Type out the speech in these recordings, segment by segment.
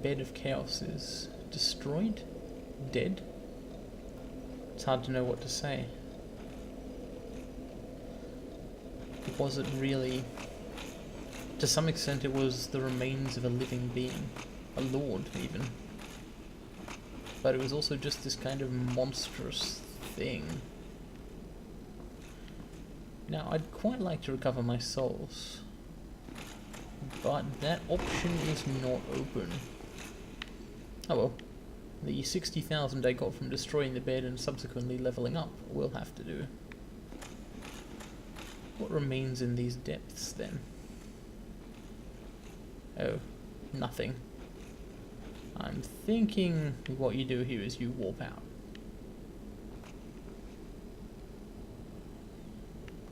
bed of chaos is destroyed? Dead? It's hard to know what to say. Was it really... To some extent it was the remains of a living being. A lord, even. But it was also just this kind of monstrous thing. Now, I'd quite like to recover my souls. But that option is not open. Oh well. The 60,000 I got from destroying the bed and subsequently leveling up will have to do. What remains in these depths, then? Oh, nothing. I'm thinking what you do here is you warp out.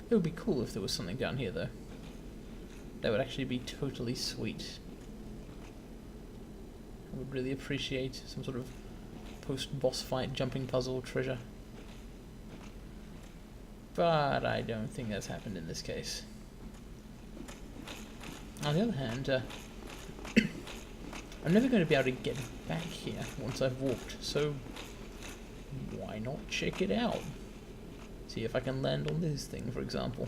It would be cool if there was something down here, though. That would actually be totally sweet. I would really appreciate some sort of post-boss fight jumping puzzle treasure. But I don't think that's happened in this case. On the other hand, I'm never going to be able to get back here once I've walked, so why not check it out? See if I can land on this thing, for example.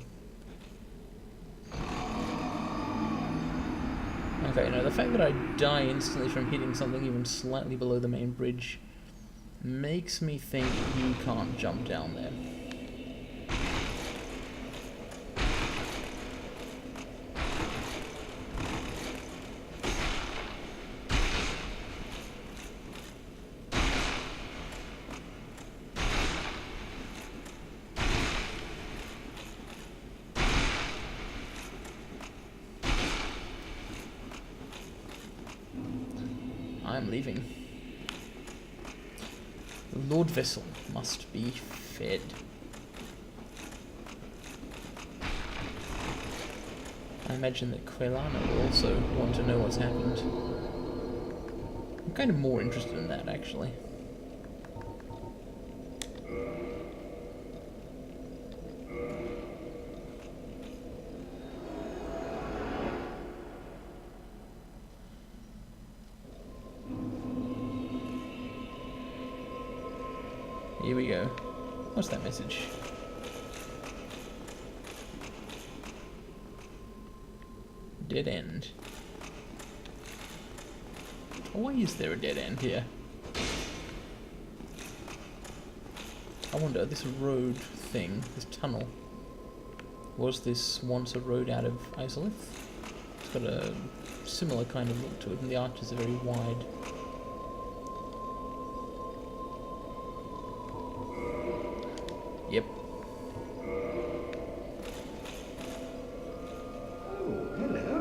Okay, now the fact that I die instantly from hitting something even slightly below the main bridge makes me think you can't jump down there. I'm leaving. The Lord Vessel must be fed. I imagine that Quelana will also want to know what's happened. I'm kind of more interested in that, actually. Here we go. What's that message? Dead end. Why is there a dead end here? I wonder, this road thing, this tunnel, was this once a road out of Isolith? It's got a similar kind of look to it, and the arches are very wide. Yep. Oh, hello.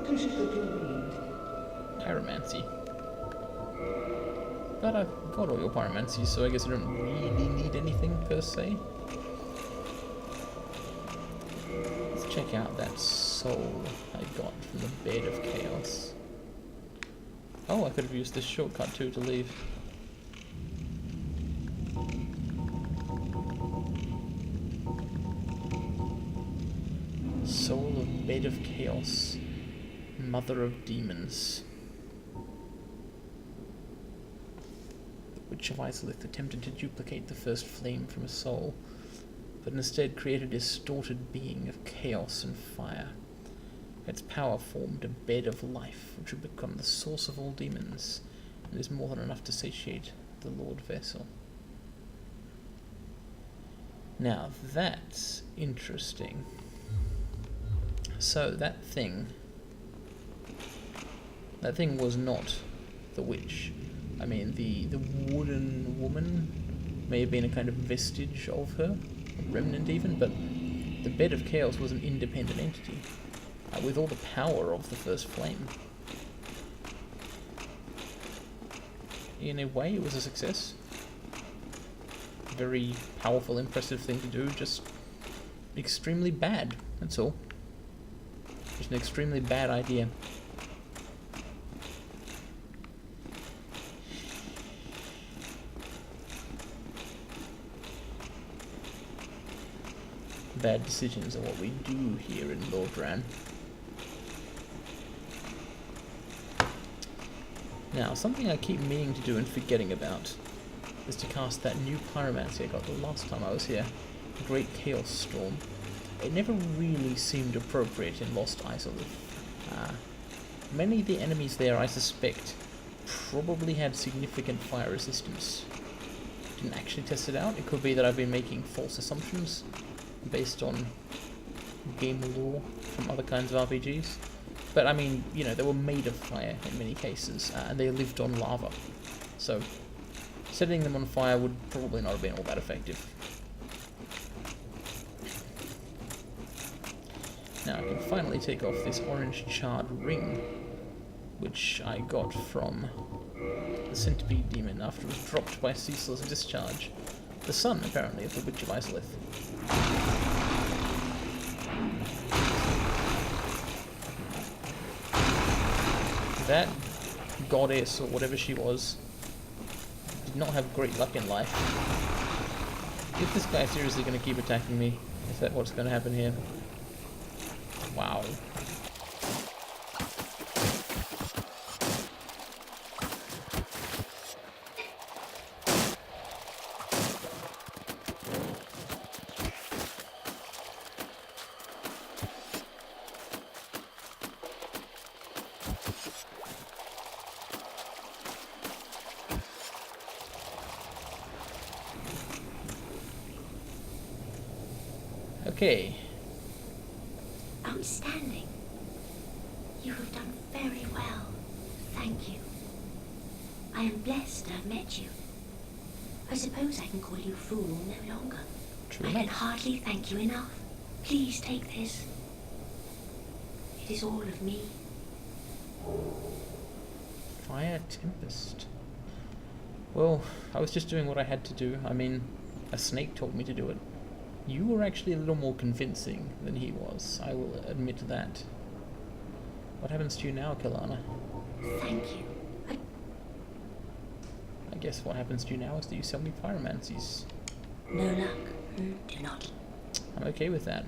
What is it that you need? Pyromancy. But I've got all your pyromancy, so I guess I don't really need anything per se. Let's check out that soul I got from the Bed of Chaos. Oh, I could have used this shortcut too to leave. Soul of Bed of Chaos, Mother of Demons. The Witch of Isolith attempted to duplicate the first flame from a soul, but instead created a distorted being of chaos and fire. Its power formed a bed of life, which would become the source of all demons, and is more than enough to satiate the Lord Vessel. Now that's interesting. So that thing was not the witch. I mean, the wooden woman may have been a kind of vestige of her, a remnant even, but the Bed of Chaos was an independent entity, with all the power of the first flame. In a way, it was a success. Very powerful, impressive thing to do, just extremely bad, that's all. Just an extremely bad idea. Bad decisions are what we do here in Lordran. Now, something I keep meaning to do and forgetting about is to cast that new pyromancy I got the last time I was here, the Great Chaos Storm. It never really seemed appropriate in Lost Isolith. Many of the enemies there, I suspect, probably had significant fire resistance. Didn't actually test it out. It could be that I've been making false assumptions based on game lore from other kinds of RPGs. But I mean, you know, they were made of fire in many cases, and they lived on lava. So, setting them on fire would probably not have been all that effective. Now I can finally take off this orange charred ring, which I got from the Centipede Demon after it was dropped by ceaseless discharge. The son, apparently, of the Witch of Isolith. That goddess, or whatever she was, did not have great luck in life. Is this guy seriously going to keep attacking me? Is that what's going to happen here? Wow. Okay. Outstanding. You have done very well. Thank you. I am blessed to have met you. I suppose I can call you fool no longer. True I can enough. hardly thank you enough. Please take this. It is all of me. Fire Tempest. Well, I was just doing what I had to do. I mean, a snake told me to do it. You were actually a little more convincing than he was, I will admit that. What happens to you now, Kalana? Thank you. I guess what happens to you now is that you sell me pyromancies. No luck. Do not. I'm okay with that.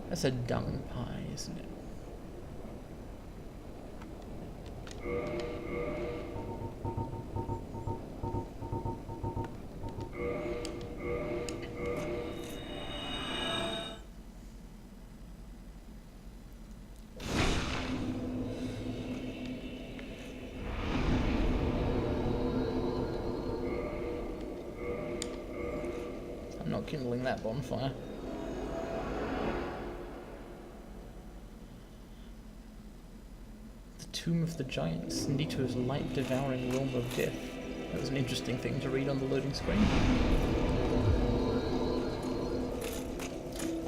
That's a dung pie, isn't it? I'm not kindling that bonfire. The Tomb of the Giants, Nito's light-devouring realm of death. That was an interesting thing to read on the loading screen.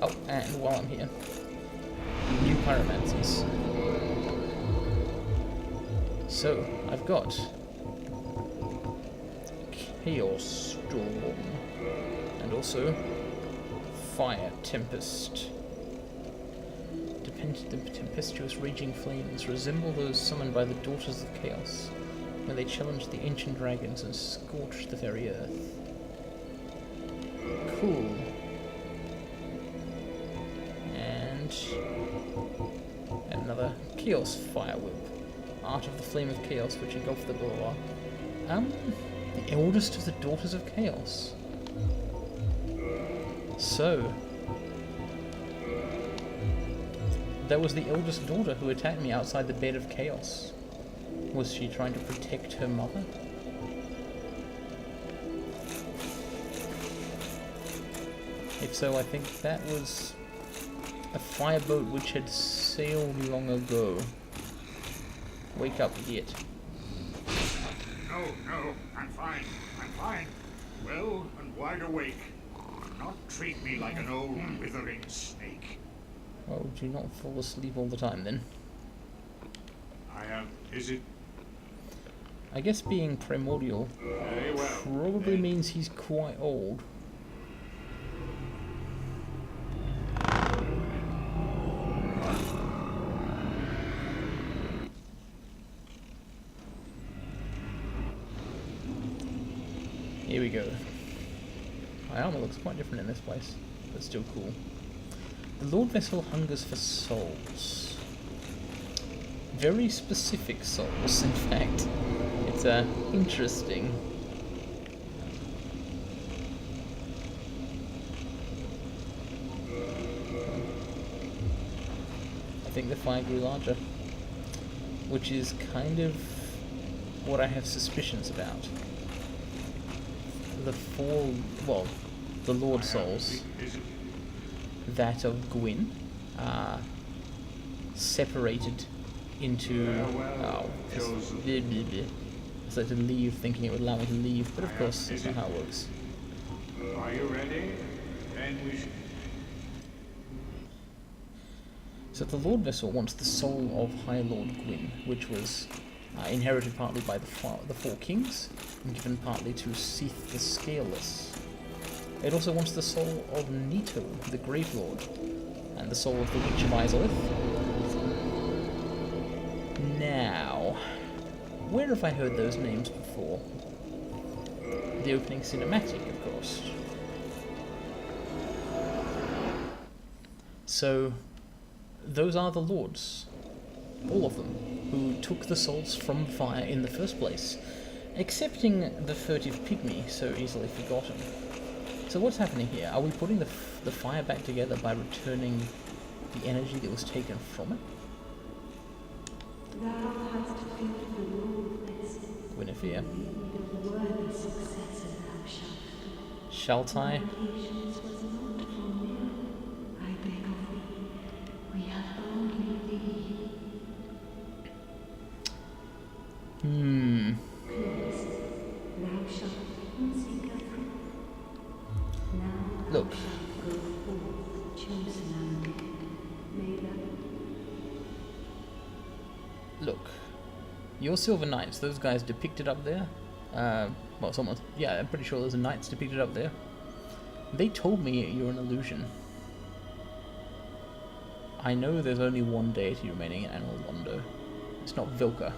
Oh, and while I'm here, new pyromancies. So, I've got Chaos Storm, and also Fire Tempest. The tempestuous raging flames resemble those summoned by the Daughters of Chaos, when they challenged the ancient dragons and scorched the very earth. Cool. And another Chaos Fire Whip. Art of the Flame of Chaos, which engulfed the boulevard. The eldest of the Daughters of Chaos. So, that was the eldest daughter who attacked me outside the bed of chaos. Was she trying to protect her mother? If so, I think that was a fireboat which had sailed long ago. Wake up, idiot. No, I'm fine. Well and wide awake. Do not treat me like an old withering snake. Well, do not fall asleep all the time then. Is it? I guess being primordial Very well. probably means he's quite old. Here we go. My armor looks quite different in this place, but still cool. The Lord Vessel hungers for souls. Very specific souls, in fact. It's interesting. I think the fire grew larger, which is kind of what I have suspicions about. The the Lord Souls, that of Gwyn, are separated into... So to leave, thinking it would allow me to leave, but of course that's not how it works. Are you ready? Then we should... So the Lord Vessel wants the soul of High Lord Gwyn, which was inherited partly by the four kings, and given partly to Seath the Scaleless. It also wants the soul of Nito, the Great Lord, and the soul of the Witch of Izalith. Now, where have I heard those names before? The opening cinematic, of course. So, those are the lords, all of them, who took the souls from fire in the first place, excepting the furtive pygmy, so easily forgotten. So what's happening here? Are we putting the fire back together by returning the energy that was taken from it? Thou hast filled the ruleless. Guinevere. The worthy successor thou shalt. Shalt I? Patience was not for men. I beg of thee. We have only thee. Close. Thou shalt seek a fruit. Now thou Look. shalt go forth, chosen and dead. May the Look, your Silver Knights, those guys depicted up there, yeah, I'm pretty sure there's a Knights depicted up there. They told me you're an illusion. I know there's only one deity remaining in Anor Londo. It's not Vilka.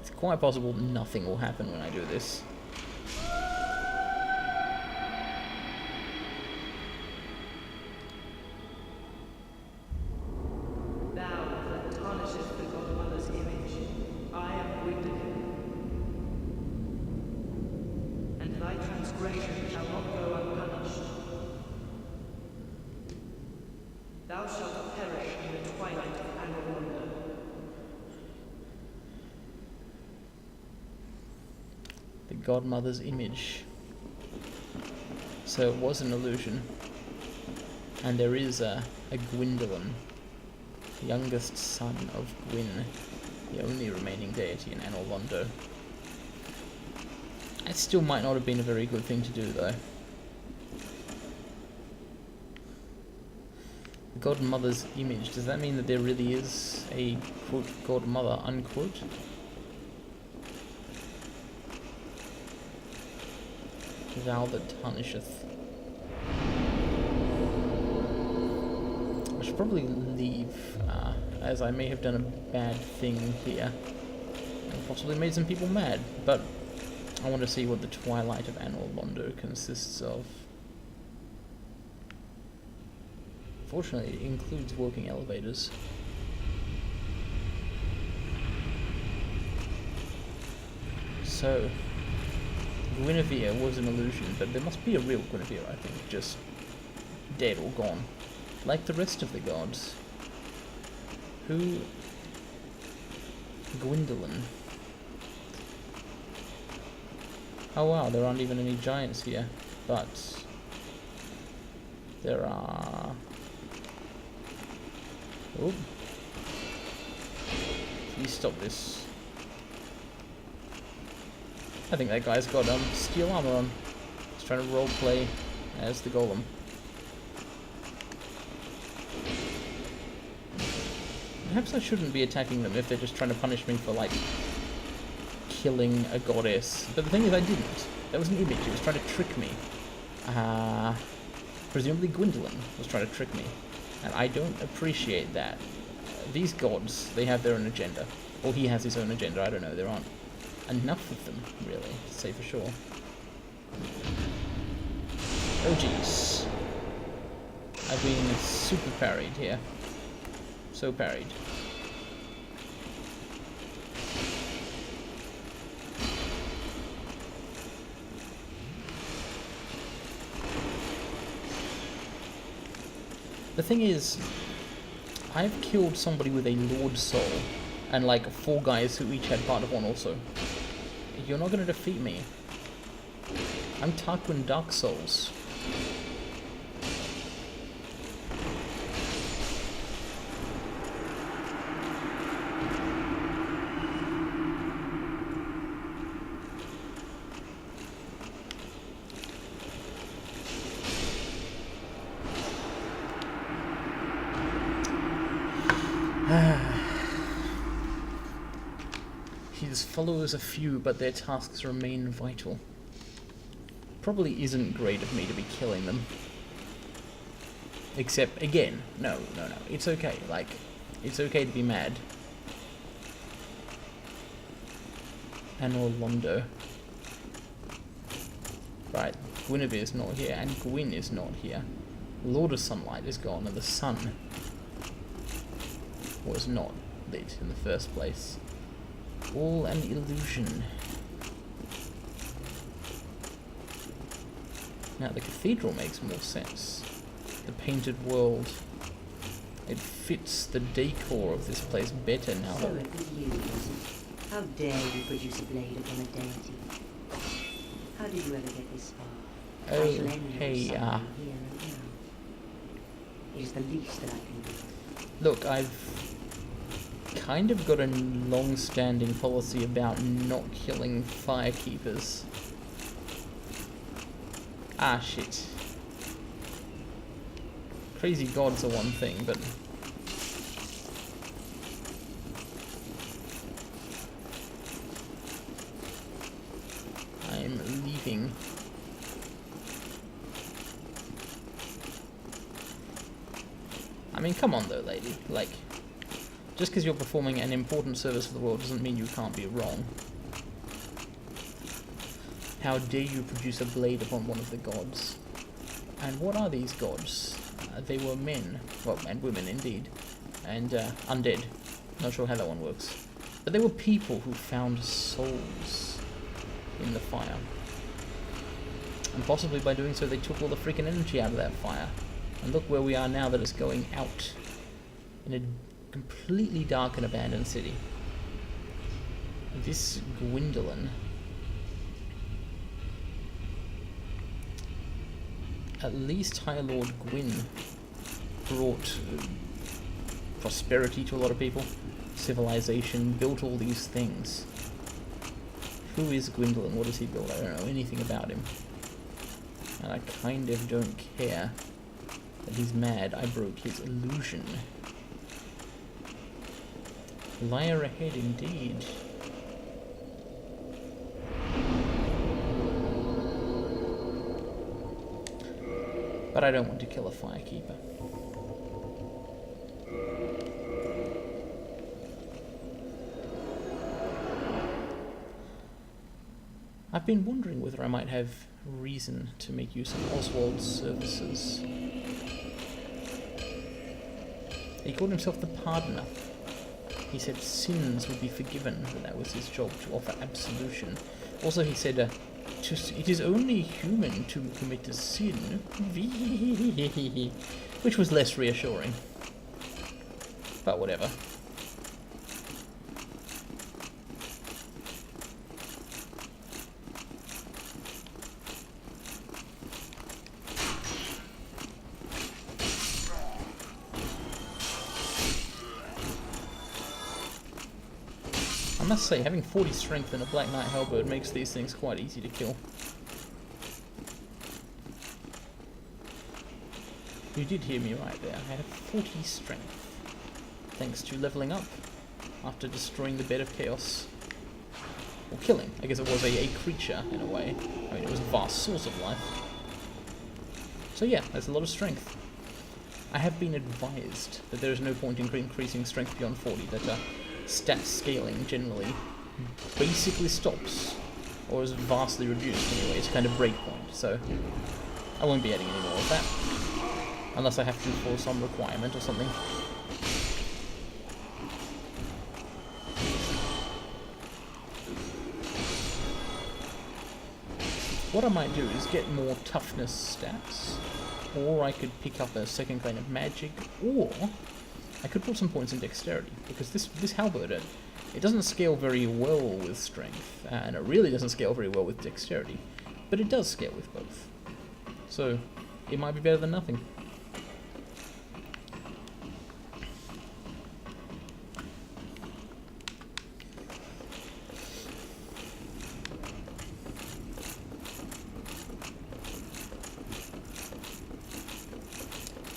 It's quite possible nothing will happen when I do this. Thou shalt perish in the twilight of Anor. The Godmother's image. So it was an illusion. And there is a Gwyndolin, the youngest son of Gwyn, the only remaining deity in Anor Londo. That still might not have been a very good thing to do, though. The Godmother's image, does that mean that there really is a, quote, Godmother, unquote? Thou that tarnisheth. I should probably leave, as I may have done a bad thing here, and possibly made some people mad, but I want to see what the Twilight of Anor Londo consists of. Fortunately, it includes working elevators. So, Guinevere was an illusion, but there must be a real Guinevere, I think, just dead or gone. Like the rest of the gods. Who... Gwyndolin. Oh wow, there aren't even any giants here, but... there are... Oh. Please stop this. I think that guy's got steel armor on. He's trying to roleplay as the golem. Perhaps I shouldn't be attacking them if they're just trying to punish me for, like, killing a goddess. But the thing is, I didn't. That was an image. It was trying to trick me. Presumably Gwyndolin was trying to trick me. And I don't appreciate that. These gods, they have their own agenda. Or he has his own agenda, I don't know. There aren't enough of them, really, to say for sure. Oh jeez. I've been super parried here. So parried. The thing is, I've killed somebody with a Lord Soul, and like 4 guys who each had part of one also. You're not gonna defeat me. I'm Tarquin Dark Souls. His followers are few, but their tasks remain vital. Probably isn't great of me to be killing them. Except, again, no. It's okay. Like, it's okay to be mad. And Orlando. Right, Guinevere's not here, and Gwyn is not here. Lord of Sunlight is gone, and the sun was not lit in the first place. All an illusion. Now the cathedral makes more sense. The painted world. It fits the decor of this place better now. So it was you, was it? How dare you produce a blade upon a deity? How did you ever get this far? Oh, I shall end your hey, suffering here and now. It is the least that I can do. Look, I've kind of got a long-standing policy about not killing firekeepers. Ah, shit. Crazy gods are one thing, but... I'm leaving. I mean, come on though, lady. Like, just because you're performing an important service for the world doesn't mean you can't be wrong. How dare you produce a blade upon one of the gods? And what are these gods? They were men. Well, and women indeed. And undead. Not sure how that one works. But they were people who found souls in the fire. And possibly by doing so they took all the freaking energy out of that fire. And look where we are now that it's going out. In a completely dark and abandoned city. This Gwendolyn. At least High Lord Gwyn brought prosperity to a lot of people, civilization, built all these things. Who is Gwendolyn? What does he build? I don't know anything about him. And I kind of don't care that he's mad I broke his illusion. Liar ahead indeed. But I don't want to kill a firekeeper. I've been wondering whether I might have reason to make use of Oswald's services. He called himself the Pardoner. He said sins would be forgiven, that was his job, to offer absolution. Also he said, it is only human to commit a sin, which was less reassuring. But whatever. I must say, having 40 strength and a Black Knight Halberd makes these things quite easy to kill. You did hear me right there. I have 40 strength. Thanks to leveling up after destroying the bed of chaos. Or killing. I guess it was a creature, in a way. I mean, it was a vast source of life. So yeah, that's a lot of strength. I have been advised that there is no point in increasing strength beyond 40, that stat scaling generally basically stops, or is vastly reduced anyway. It's kind of breakpoint, so I won't be adding any more of that. Unless I have to for some requirement or something. What I might do is get more toughness stats, or I could pick up a second kind of magic, or I could put some points in dexterity, because this halberd, it doesn't scale very well with strength, and it really doesn't scale very well with dexterity, but it does scale with both. So, it might be better than nothing.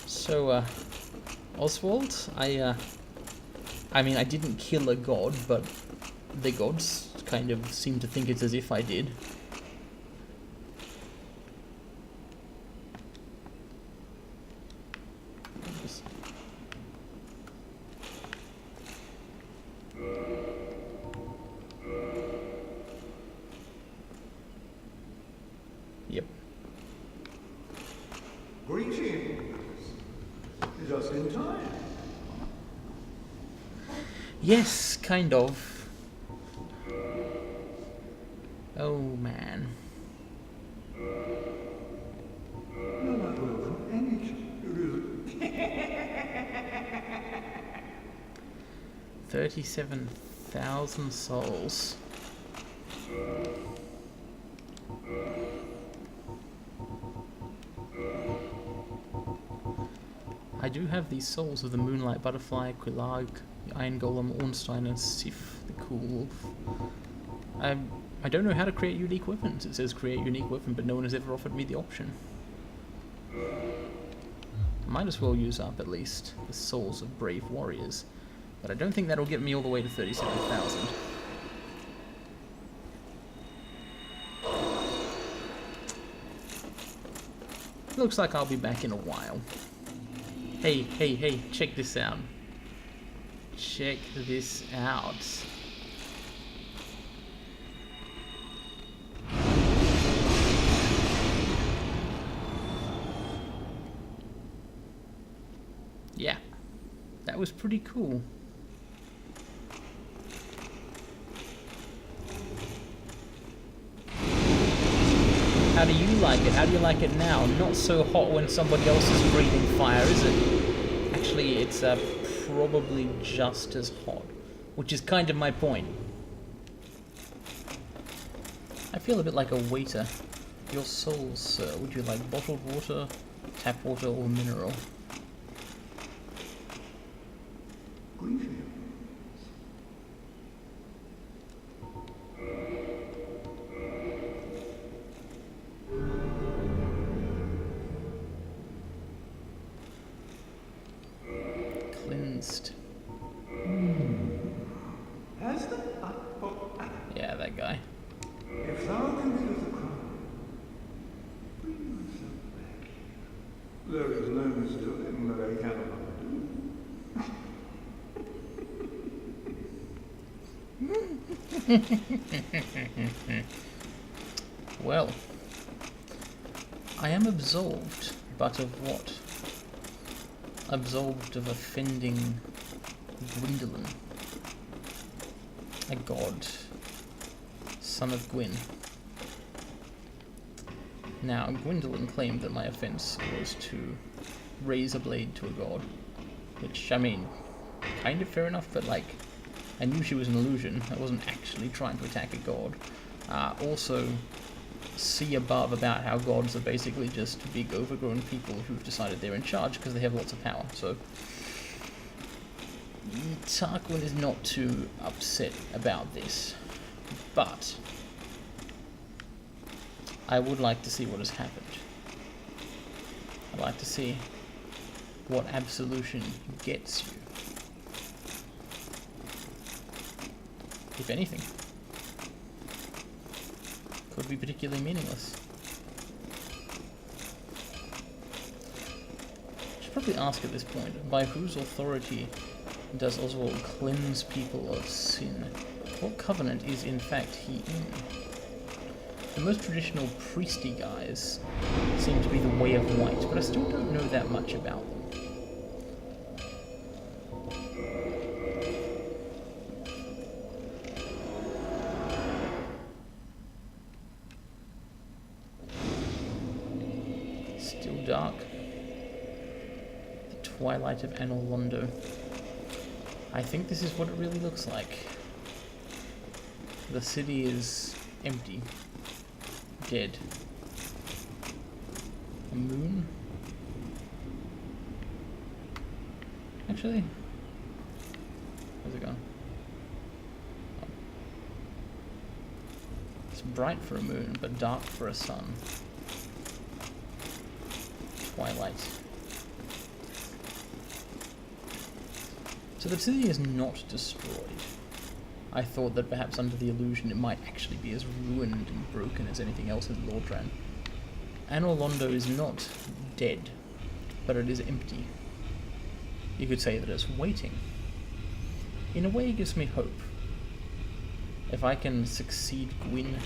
So, Oswald, I mean, I didn't kill a god, but the gods kind of seem to think it's as if I did. Yep. Greetings. Just in time. Yes, kind of. Oh man. You're not welcome any 37,000 souls. I do have these souls of the Moonlight Butterfly, Quillag, the Iron Golem, Ornstein, and Sif, the Cool Wolf. I don't know how to create unique weapons. It says create unique weapon, but no one has ever offered me the option. Might as well use up at least the souls of brave warriors, but I don't think that'll get me all the way to 37,000. Looks like I'll be back in a while. Hey, hey, hey, check this out. Check this out. Yeah, that was pretty cool. How do you like it? How do you like it now? Not so hot when somebody else is breathing fire, is it? Actually, it's probably just as hot, which is kind of my point. I feel a bit like a waiter. Your soul, sir. Would you like bottled water, tap water, or mineral? Greetings. Cleansed. Has the Yeah, that guy. if thou committest a crime, bring yourself back here. There is no misdoing that I cannot undo. Well, I am absolved, but of what? Absolved of offending Gwendolyn, a god, son of Gwyn. Now, Gwendolyn claimed that my offense was to raise a blade to a god, which, I mean, kind of fair enough, but like, I knew she was an illusion. I wasn't actually trying to attack a god. Also, see above about how gods are basically just big overgrown people who've decided they're in charge because they have lots of power. So Tarquin is not too upset about this, but I would like to see what has happened. I'd like to see what absolution gets you, if anything. Could be particularly meaningless. Should probably ask at this point, by whose authority does Oswald cleanse people of sin? What covenant is in fact he in? the most traditional priesty guys seem to be the Way of White, but I still don't know that much about them. Still dark. The twilight of Anor Londo. I think this is what it really looks like. The city is empty. Dead. A moon? Actually? Where's it gone? Oh. It's bright for a moon, but dark for a sun. Twilight. So the city is not destroyed. I thought that perhaps under the illusion it might actually be as ruined and broken as anything else in Lordran. Anor Londo is not dead, but it is empty. You could say that it's waiting. In a way it gives me hope. If I can succeed Gwyn,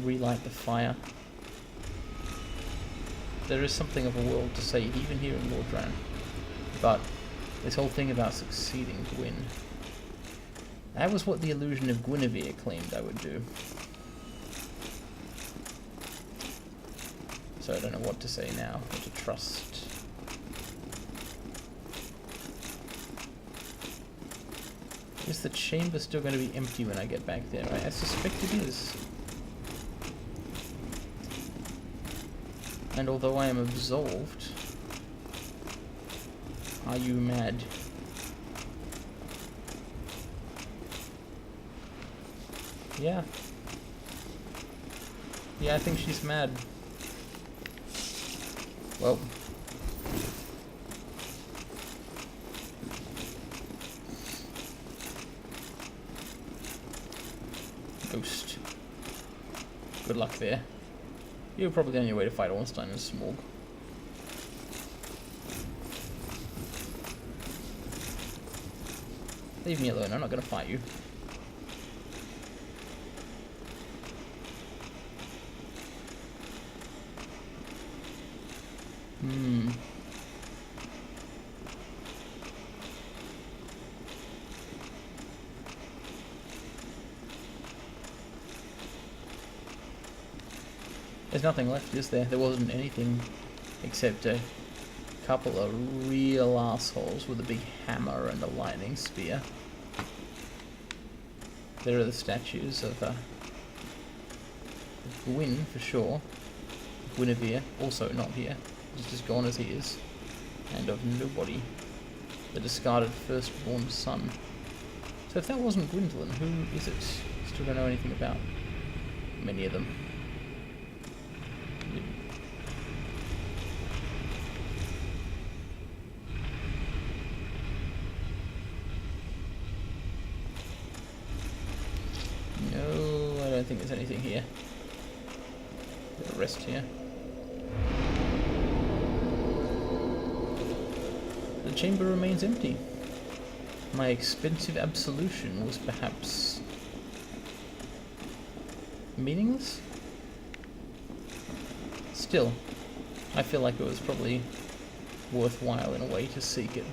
relight the fire, there is something of a world to save, even here in Lordran. But this whole thing about succeeding Gwyn, that was what the illusion of Guinevere claimed I would do. So I don't know what to say now, what to trust. Is the chamber still going to be empty when I get back there? I suspect it is. And although I am absolved, are you mad? Yeah. Yeah, I think she's mad. Well. Ghost. Good luck there. You're probably on your way to fight Ornstein and Smorg. Leave me alone, I'm not gonna fight you. There's nothing left, is there? There wasn't anything except a couple of real assholes with a big hammer and a lightning spear. There are the statues of Gwyn, for sure. Guinevere, also not here, just as gone as he is. And of nobody. The discarded firstborn son. So if that wasn't Gwendolyn, who is it? Still don't know anything about many of them. No, I don't think there's anything here. Bit of rest here. The chamber remains empty. My expensive absolution was perhaps meaningless? Still, I feel like it was probably worthwhile in a way to seek it.